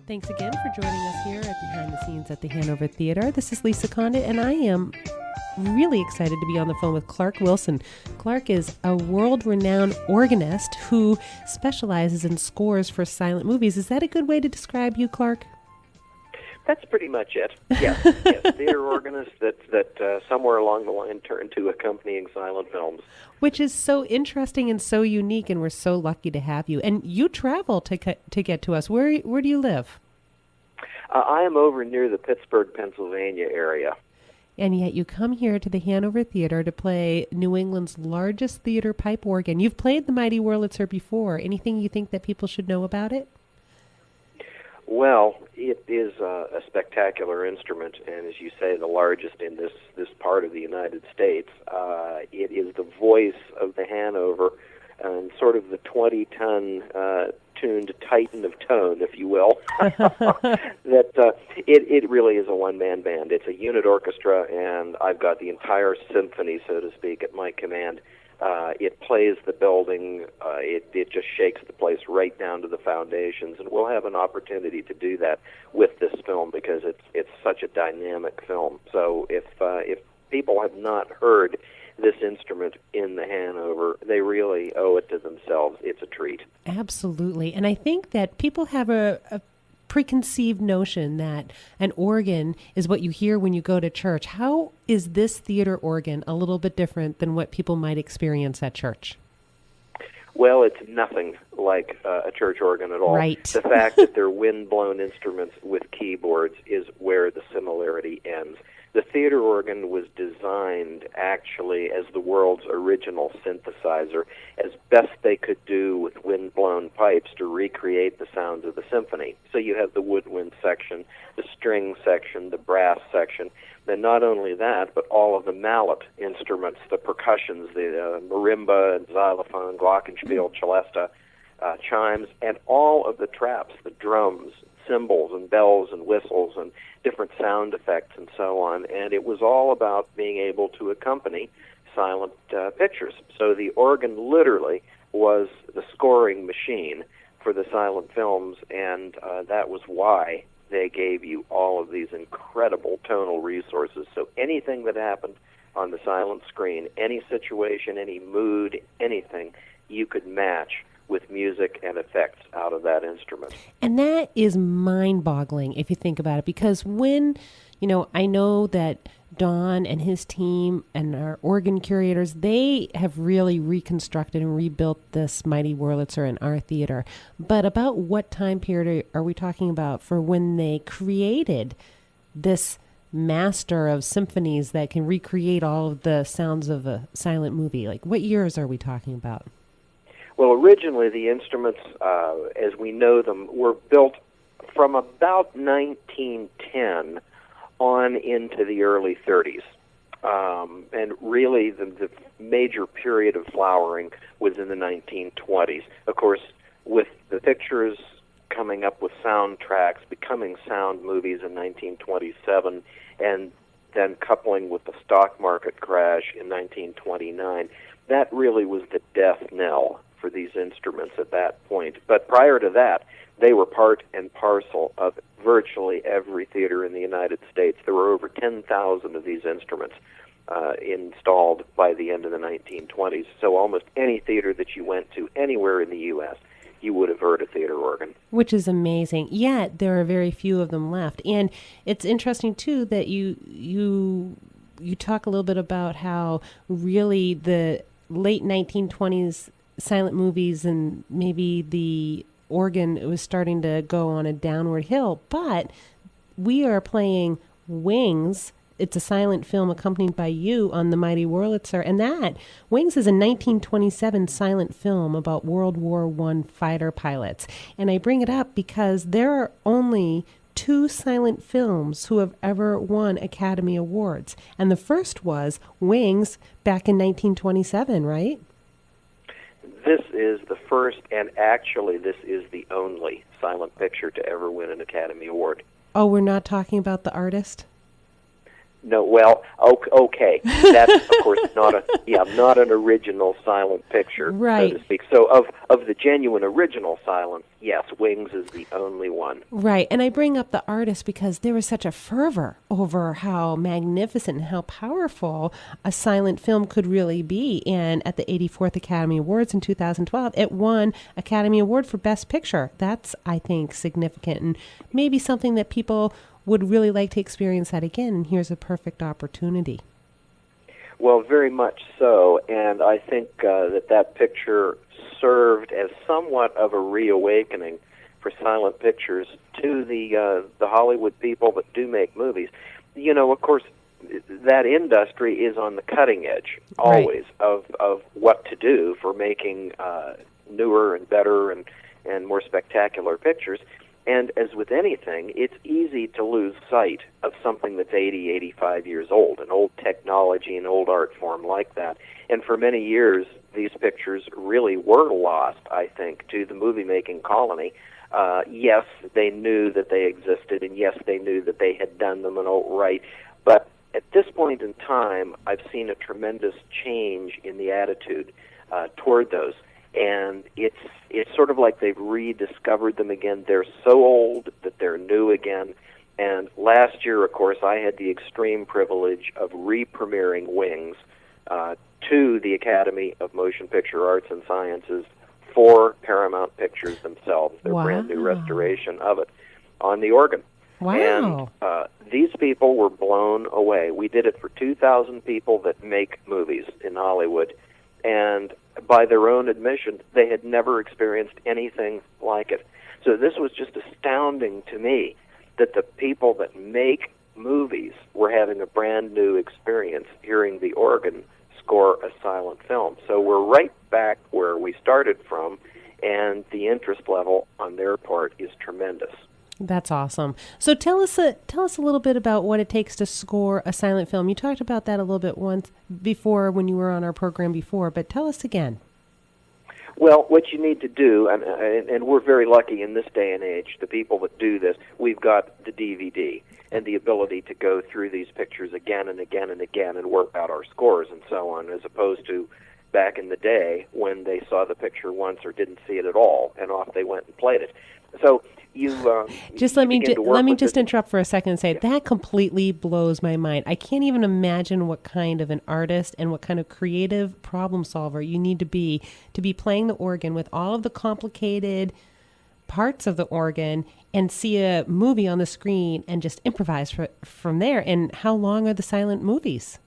Thanks again for joining us here at Behind the Scenes at the Hanover Theater. This is Lisa Condit, and I am really excited to be on the phone with Clark Wilson. Clark is a world-renowned organist who specializes in scores for silent movies. Is that a good way to describe you, Clark? That's pretty much it. Yes, theater organist that somewhere along the line turned to accompanying silent films. Which is so interesting and so unique, and we're so lucky to have you. And you travel to get to us. Where do you live? I am over near the Pittsburgh, Pennsylvania area. And yet you come here to the Hanover Theater to play New England's largest theater pipe organ. You've played the Mighty Wurlitzer before. Anything you think that people should know about it? Well, it is a spectacular instrument, and as you say, the largest in this part of the United States. It is the voice of the Hanover, and sort of the 20-ton tuned titan of tone, if you will. It really is a one-man band. It's a unit orchestra, and I've got the entire symphony, so to speak, at my command. It plays the building. It just shakes the place right down to the foundations, and we'll have an opportunity to do that with this film because it's such a dynamic film. So if people have not heard this instrument in the Hanover, they really owe it to themselves. It's a treat. Absolutely, and I think that people have a preconceived notion that an organ is what you hear when you go to church. How is this theater organ a little bit different than what people might experience at church? Well, it's nothing like a church organ at all. Right. The fact that they're wind-blown instruments with keyboards is where the similarity ends. The theater organ was designed actually as the world's original synthesizer, as best they could do with wind-blown pipes to recreate the sounds of the symphony. So you have the woodwind section, the string section, the brass section. Then not only that, but all of the mallet instruments, the percussions, the marimba, and xylophone, glockenspiel, celesta, chimes, and all of the traps, the drums, cymbals and bells and whistles and different sound effects and so on. And it was all about being able to accompany silent pictures. So the organ literally was the scoring machine for the silent films, and that was why they gave you all of these incredible tonal resources. So anything that happened on the silent screen, any situation, any mood, anything, you could match with music and effects out of that instrument. And that is mind-boggling if you think about it, because when, I know that Don and his team and our organ curators, they have really reconstructed and rebuilt this Mighty Wurlitzer in our theater. But about what time period are we talking about for when they created this master of symphonies that can recreate all of the sounds of a silent movie? Like, what years are we talking about? Well, originally the instruments, as we know them, were built from about 1910 on into the early 30s. And really the major period of flowering was in the 1920s. Of course, with the pictures coming up with soundtracks, becoming sound movies in 1927, and then coupling with the stock market crash in 1929, that really was the death knell for these instruments at that point. But prior to that, they were part and parcel of virtually every theater in the United States. There were over 10,000 of these instruments installed by the end of the 1920s. So almost any theater that you went to anywhere in the U.S., you would have heard a theater organ. Which is amazing. Yet there are very few of them left. And it's interesting, too, that you talk a little bit about how really the late 1920s silent movies and maybe the organ was starting to go on a downward hill, but we are playing Wings. It's a silent film accompanied by you on the Mighty Wurlitzer, and that Wings is a 1927 silent film about World War I fighter pilots. And I bring it up because there are only 2 silent films who have ever won Academy Awards, and the first was Wings back in 1927, right? This is the first, and actually this is the only silent picture to ever win an Academy Award. Oh, we're not talking about The Artist? No, well, okay. That's of course not an original silent picture, Right. so to speak. So of the genuine original silent, yes, Wings is the only one. Right. And I bring up the artist because there was such a fervor over how magnificent and how powerful a silent film could really be. And at the 84th Academy Awards in 2012, it won Academy Award for Best Picture. That's, I think, significant and maybe something that people would really like to experience that again. And here's a perfect opportunity. Well, very much so, and I think that picture served as somewhat of a reawakening for silent pictures to the Hollywood people that do make movies. You know, of course, that industry is on the cutting edge always of what to do for making newer and better and more spectacular pictures. And as with anything, it's easy to lose sight of something that's 80, 85 years old, an old technology, an old art form like that. And for many years, these pictures really were lost, I think, to the movie-making colony. Yes, they knew that they existed, and yes, they knew that they had done them and all right. But at this point in time, I've seen a tremendous change in the attitude toward those. And it's sort of like they've rediscovered them again. They're so old that they're new again. And last year, of course, I had the extreme privilege of re-premiering Wings to the Academy of Motion Picture Arts and Sciences for Paramount Pictures themselves, their brand new restoration of it on the organ. Wow. And these people were blown away. We did it for 2,000 people that make movies in Hollywood. And by their own admission, they had never experienced anything like it. So this was just astounding to me that the people that make movies were having a brand new experience hearing the organ score a silent film. So we're right back where we started from, and the interest level on their part is tremendous. That's awesome. So tell us a little bit about what it takes to score a silent film. You talked about that a little bit once before when you were on our program before, but tell us again. Well, what you need to do, and we're very lucky in this day and age, the people that do this, we've got the DVD and the ability to go through these pictures again and again and again and work out our scores and so on, as opposed to back in the day when they saw the picture once or didn't see it at all, and off they went and played it. So let me just interrupt for a second and say that completely blows my mind. I can't even imagine what kind of an artist and what kind of creative problem solver you need to be playing the organ with all of the complicated parts of the organ and see a movie on the screen and just improvise from there. And how long are the silent movies?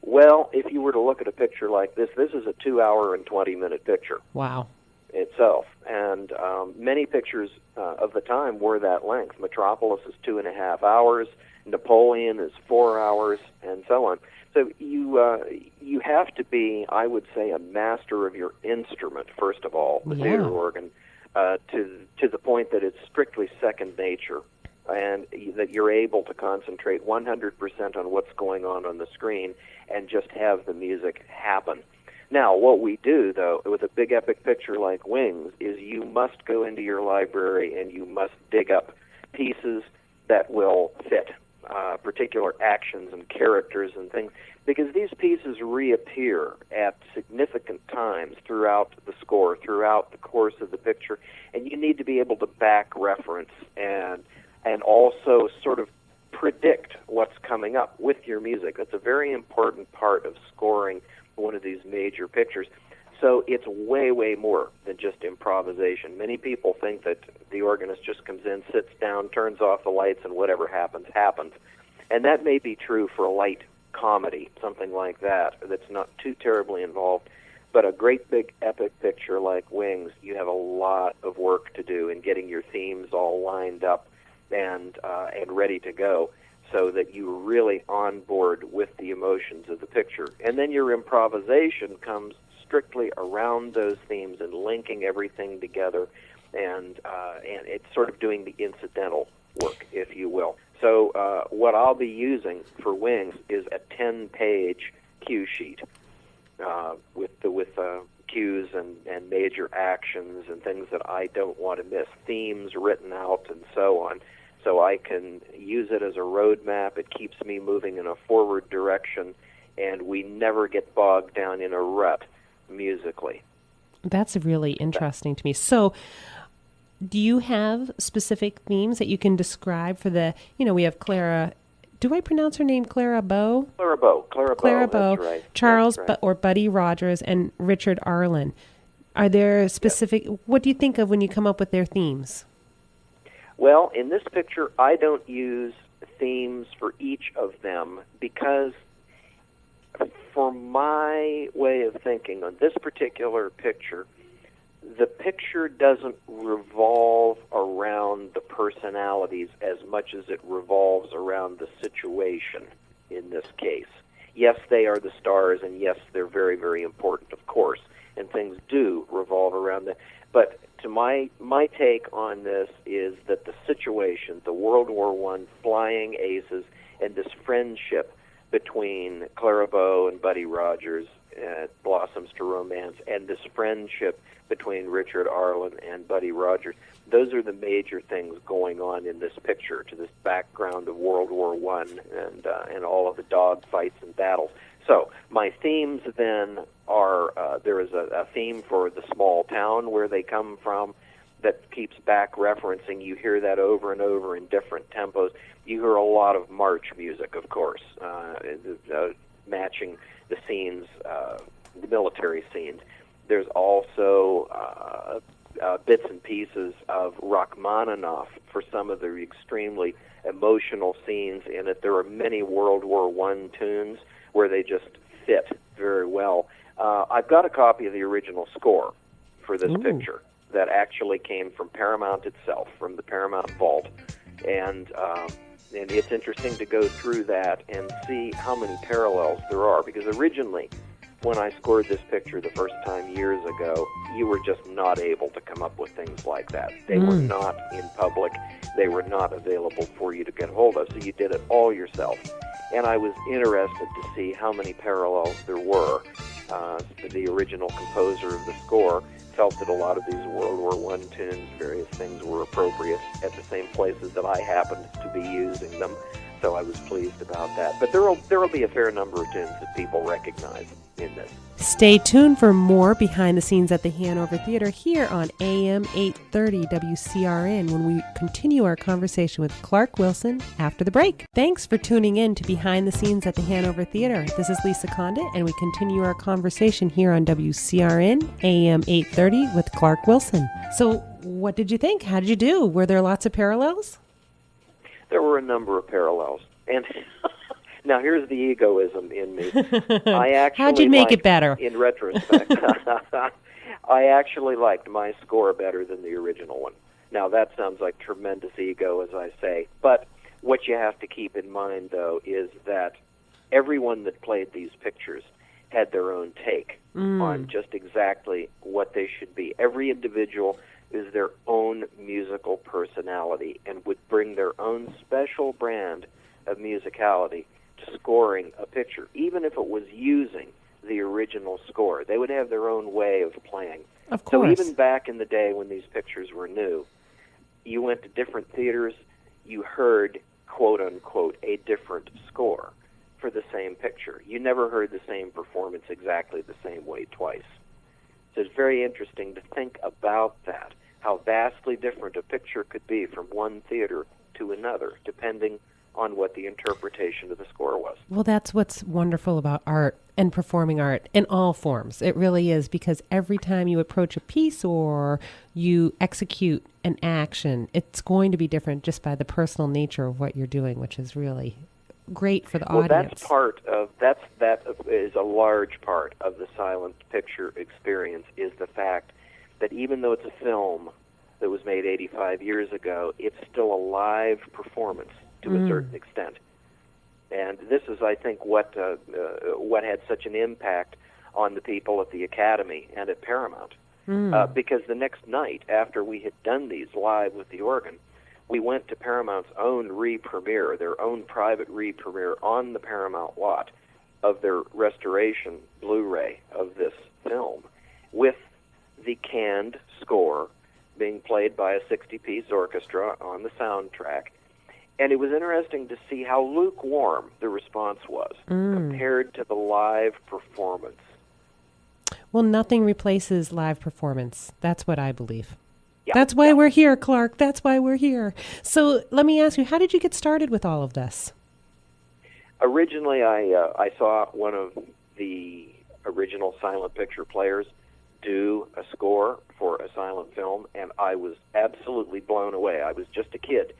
Well, if you were to look at a picture like this is a 2-hour and 20-minute picture. Wow. Itself. And many pictures of the time were that length. Metropolis is 2.5 hours, Napoleon is 4 hours, and so on. So you have to be, I would say, a master of your instrument, first of all, the theater organ, to the point that it's strictly second nature, and that you're able to concentrate 100% on what's going on the screen and just have the music happen. Now, what we do, though, with a big epic picture like Wings, is you must go into your library and you must dig up pieces that will fit particular actions and characters and things, because these pieces reappear at significant times throughout the score, throughout the course of the picture, and you need to be able to back reference and also sort of predict what's coming up with your music. That's a very important part of scoring one of these major pictures. So it's way, way more than just improvisation. Many people think that the organist just comes in, sits down, turns off the lights, and whatever happens, happens. And that may be true for a light comedy, something like that, that's not too terribly involved. But a great big epic picture like Wings, you have a lot of work to do in getting your themes all lined up and ready to go, so that you're really on board with the emotions of the picture. And then your improvisation comes strictly around those themes and linking everything together, and it's sort of doing the incidental work, if you will. So what I'll be using for Wings is a 10-page cue sheet with cues and major actions and things that I don't want to miss, themes written out and so on, so I can use it as a roadmap. It keeps me moving in a forward direction, and we never get bogged down in a rut musically. That's really interesting to me. So, do you have specific themes that you can describe for the, we have Clara, do I pronounce her name Clara Bow? Clara Bow, That's right. Charles that's right. Or Buddy Rogers and Richard Arlen. Are there specific, what do you think of when you come up with their themes? Well, in this picture, I don't use themes for each of them because for my way of thinking on this particular picture, the picture doesn't revolve around the personalities as much as it revolves around the situation in this case. Yes, they are the stars, and yes, they're very, very important, of course, and things do revolve around them. But to my take on this is that the situation, the World War I flying aces, and this friendship between Clara Bow and Buddy Rogers blossoms to romance, and this friendship between Richard Arlen and Buddy Rogers. Those are the major things going on in this picture, to this background of World War I and all of the dog fights and battles. So my themes then are, there is a theme for the small town where they come from that keeps back referencing. You hear that over and over in different tempos. You hear a lot of march music, of course, matching the scenes, the military scenes. There's also bits and pieces of Rachmaninoff for some of the extremely emotional scenes in it. There are many World War I tunes where they just fit very well. I've got a copy of the original score for this picture that actually came from Paramount itself, from the Paramount Vault. And it's interesting to go through that and see how many parallels there are, because originally, when I scored this picture the first time years ago, you were just not able to come up with things like that. They were not in public. They were not available for you to get hold of, so you did it all yourself. And I was interested to see how many parallels there were. The original composer of the score felt that a lot of these World War I tunes, various things, were appropriate at the same places that I happened to be using them, so I was pleased about that. But there will be a fair number of tunes that people recognize in this. Stay tuned for more behind the scenes at the Hanover Theater here on AM 830 WCRN when we continue our conversation with Clark Wilson after the break. Thanks for tuning in to Behind the Scenes at the Hanover Theater. This is Lisa Condit, and we continue our conversation here on WCRN AM 830 with Clark Wilson. So what did you think? How did you do? Were there lots of parallels? There were a number of parallels. And now here's the egoism in me. I actually How'd you make it better? In retrospect, I actually liked my score better than the original one. Now that sounds like tremendous ego, as I say. But what you have to keep in mind, though, is that everyone that played these pictures had their own take on just exactly what they should be. Every individual is their own musical personality and would bring their own special brand of musicality to scoring a picture, even if it was using the original score. They would have their own way of playing. Of course. So even back in the day when these pictures were new, you went to different theaters, you heard, quote-unquote, a different score for the same picture. You never heard the same performance exactly the same way twice. So it's very interesting to think about that, how vastly different a picture could be from one theater to another, depending on what the interpretation of the score was. Well, that's what's wonderful about art and performing art in all forms. It really is, because every time you approach a piece or you execute an action, it's going to be different just by the personal nature of what you're doing, which is really great for the audience. That is a large part of the silent picture experience, is the fact that even though it's a film that was made 85 years ago, it's still a live performance to a certain extent. And this is, I think, what had such an impact on the people at the Academy and at Paramount. Because the next night, after we had done these live with the organ, we went to Paramount's own re-premiere, their own private re-premiere on the Paramount lot of their restoration Blu-ray of this film, with the canned score being played by a 60-piece orchestra on the soundtrack, And it was interesting to see how lukewarm the response was compared to the live performance. Well, nothing replaces live performance. That's what I believe. Yeah, That's why yeah. we're here, Clark. That's why we're here. So let me ask you, how did you get started with all of this? Originally, I saw one of the original silent picture players do a score for a silent film, and I was absolutely blown away. I was just a kid,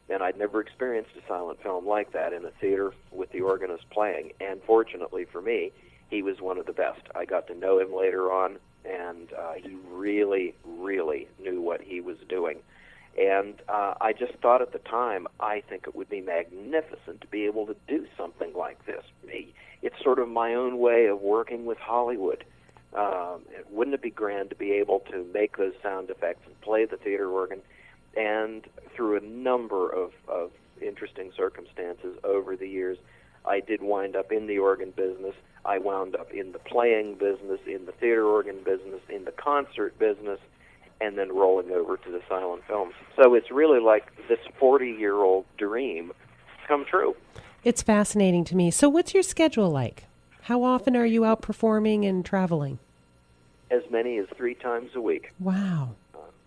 and I'd never experienced a silent film like that in a theater with the organist playing. And fortunately for me, he was one of the best. I got to know him later on, and he really, really knew what he was doing. And I just thought at the time, I think it would be magnificent to be able to do something like this. It's sort of my own way of working with Hollywood. Wouldn't it be grand to be able to make those sound effects and play the theater organ? And through a number of interesting circumstances over the years, I did wind up in the organ business. I wound up in the playing business, in the theater organ business, in the concert business, and then rolling over to the silent films. So it's really like this 40-year-old dream come true. It's fascinating to me. So what's your schedule like? How often are you out performing and traveling? As many as 3 times a week. Wow.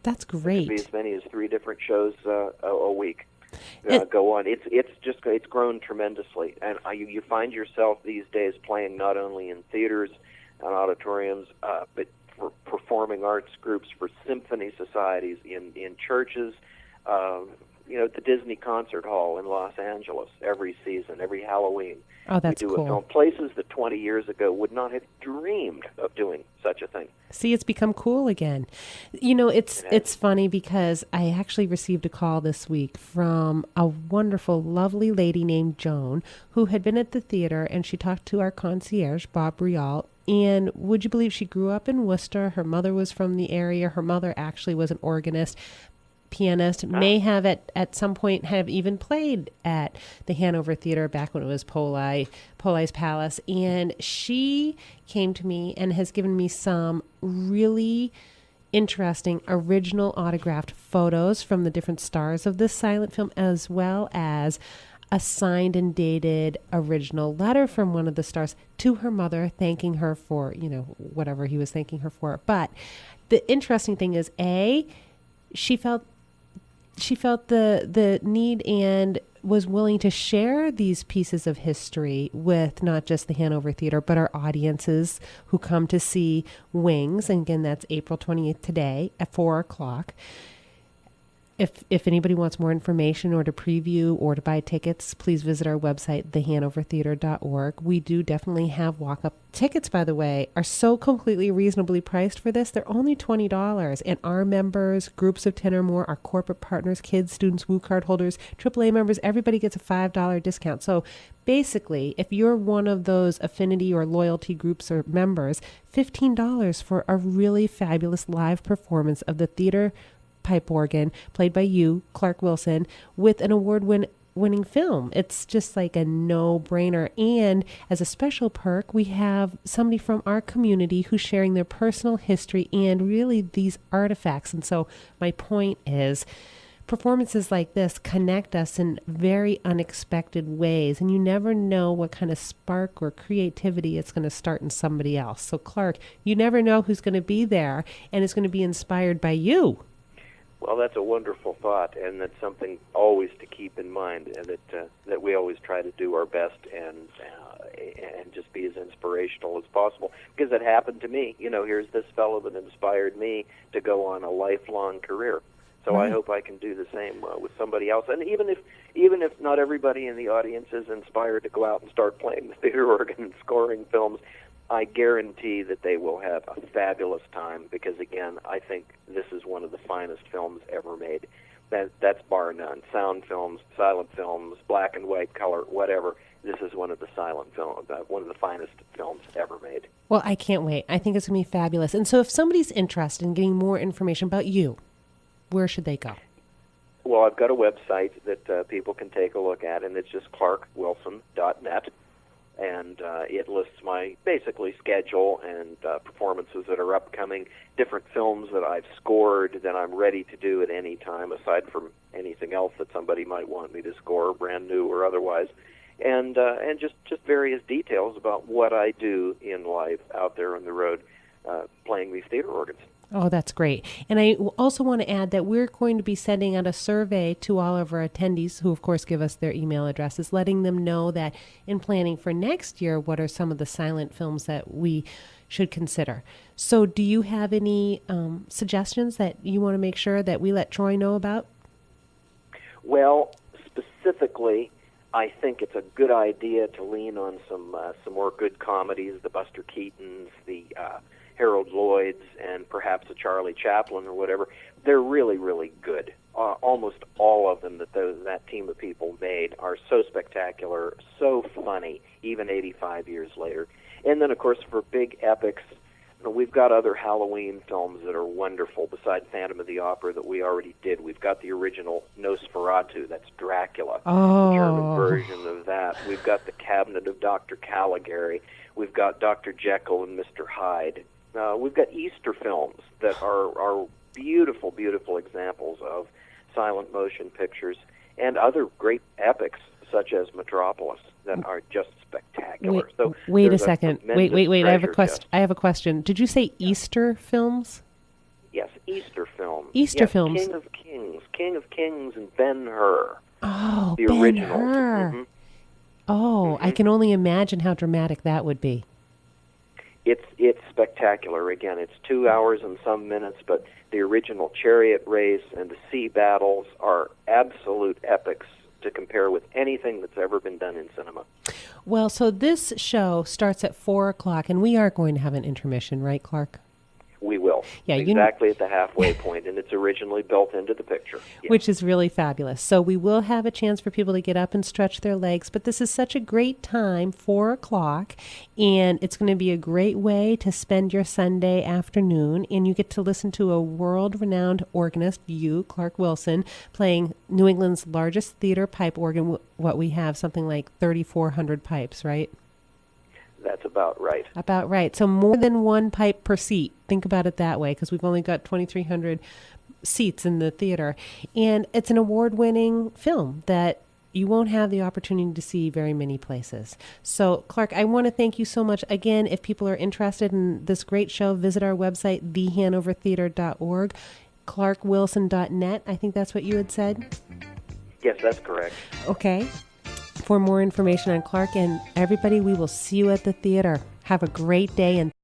That's It could be great. as many as 3 different shows a week go on. It's grown tremendously, and you find yourself these days playing not only in theaters and auditoriums, but for performing arts groups, for symphony societies, in churches. At the Disney Concert Hall in Los Angeles every season, every Halloween. Oh, that's we do cool. a film. Places that 20 years ago would not have dreamed of doing such a thing. See, it's become cool again. It's funny because I actually received a call this week from a wonderful, lovely lady named Joan who had been at the theater, and she talked to our concierge, Bob Brial. And would you believe she grew up in Worcester? Her mother was from the area. Her mother actually was an organist, pianist, may have at some point have even played at the Hanover Theater back when it was Poli's Palace. And she came to me and has given me some really interesting original autographed photos from the different stars of this silent film, as well as a signed and dated original letter from one of the stars to her mother, thanking her for, whatever he was thanking her for. But the interesting thing is, she felt the need and was willing to share these pieces of history with not just the Hanover Theater, but our audiences who come to see Wings. And again, that's April 28th today at 4:00. If anybody wants more information or to preview or to buy tickets, please visit our website, thehanovertheater.org. We do definitely have walk-up tickets, by the way, are so completely reasonably priced for this. They're only $20. And our members, groups of 10 or more, our corporate partners, kids, students, Woo card holders, AAA members, everybody gets a $5 discount. So basically, if you're one of those affinity or loyalty groups or members, $15 for a really fabulous live performance of the theater pipe organ played by you, Clark Wilson, with an award-winning film. It's just like a no-brainer. And as a special perk, we have somebody from our community who's sharing their personal history and really these artifacts. And so my point is, performances like this connect us in very unexpected ways, and you never know what kind of spark or creativity it's going to start in somebody else. So Clark, you never know who's going to be there and is going to be inspired by you. Well, that's a wonderful thought, and that's something always to keep in mind, and that we always try to do our best and just be as inspirational as possible. Because it happened to me. Here's this fellow that inspired me to go on a lifelong career. So Right. I hope I can do the same with somebody else. And even if not everybody in the audience is inspired to go out and start playing the theater organ and scoring films, I guarantee that they will have a fabulous time because, again, I think this is one of the finest films ever made. That's bar none. Sound films, silent films, black and white, color, whatever. This is one of the one of the finest films ever made. Well, I can't wait. I think it's going to be fabulous. And so if somebody's interested in getting more information about you, where should they go? Well, I've got a website that people can take a look at, and it's just clarkwilson.net. And it lists my basically schedule and performances that are upcoming, different films that I've scored that I'm ready to do at any time, aside from anything else that somebody might want me to score, brand new or otherwise, and just various details about what I do in life out there on the road, playing these theater organs. Oh, that's great. And I also want to add that we're going to be sending out a survey to all of our attendees, who, of course, give us their email addresses, letting them know that in planning for next year, what are some of the silent films that we should consider. So do you have any suggestions that you want to make sure that we let Troy know about? Well, specifically, I think it's a good idea to lean on some more good comedies, the Buster Keatons, the Harold Lloyds, and perhaps a Charlie Chaplin or whatever. They're really, really good. Almost all of them that team of people made are so spectacular, so funny, even 85 years later. And then, of course, for big epics, we've got other Halloween films that are wonderful besides Phantom of the Opera that we already did. We've got the original Nosferatu, that's Dracula, the German version of that. We've got The Cabinet of Dr. Caligari. We've got Dr. Jekyll and Mr. Hyde. We've got Easter films that are beautiful, beautiful examples of silent motion pictures, and other great epics such as Metropolis that are just spectacular. Wait a second. Wait. I have a question. Chest. I have a question. Did you say Easter films? Yes, Easter films. Easter films. King of Kings, and Ben-Hur. Oh, the Ben-Hur. original. Mm-hmm. Oh, I can only imagine how dramatic that would be. It's spectacular. Again, it's 2 hours and some minutes, but the original chariot race and the sea battles are absolute epics to compare with anything that's ever been done in cinema. Well, so this show starts at 4 o'clock, and we are going to have an intermission, right, Clark? We will. Yeah, exactly at the halfway point, and it's originally built into the picture. Yes. Which is really fabulous. So we will have a chance for people to get up and stretch their legs, but this is such a great time, 4 o'clock, and it's going to be a great way to spend your Sunday afternoon, and you get to listen to a world-renowned organist, you, Clark Wilson, playing New England's largest theater pipe organ. What we have, something like 3,400 pipes, right? That's about right. About right. So more than one pipe per seat. Think about it that way, because we've only got 2,300 seats in the theater. And it's an award-winning film that you won't have the opportunity to see very many places. So, Clark, I want to thank you so much. Again, if people are interested in this great show, visit our website, thehanovertheater.org, clarkwilson.net. I think that's what you had said? Yes, that's correct. Okay. For more information on Clark, and everybody, we will see you at the theater. Have a great day, and